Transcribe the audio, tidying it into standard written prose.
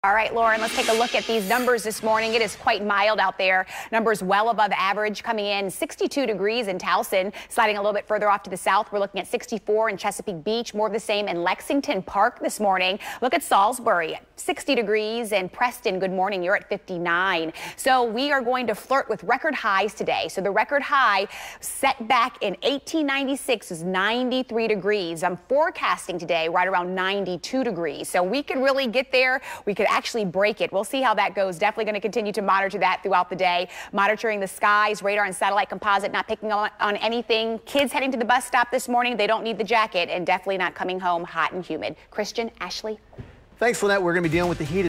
All right, Lauren, let's take a look at these numbers this morning. It is quite mild out there. Numbers well above average, coming in 62 degrees in Towson. Sliding a little bit further off to the south, we're looking at 64 in Chesapeake Beach. More of the same in Lexington Park this morning. Look at Salisbury, 60 degrees. And Preston, good morning, you're at 59. So we are going to flirt with record highs today. So the record high set back in 1896 is 93 degrees. I'm forecasting today right around 92 degrees. So we could really get there. We could actually break it. We'll see how that goes. Definitely going to continue to monitor that throughout the day. Monitoring the skies, radar and satellite composite, not picking on anything. Kids heading to the bus stop this morning, they don't need the jacket, and definitely not coming home hot and humid. Christian, Ashley. Thanks, Lynette. We're going to be dealing with the heat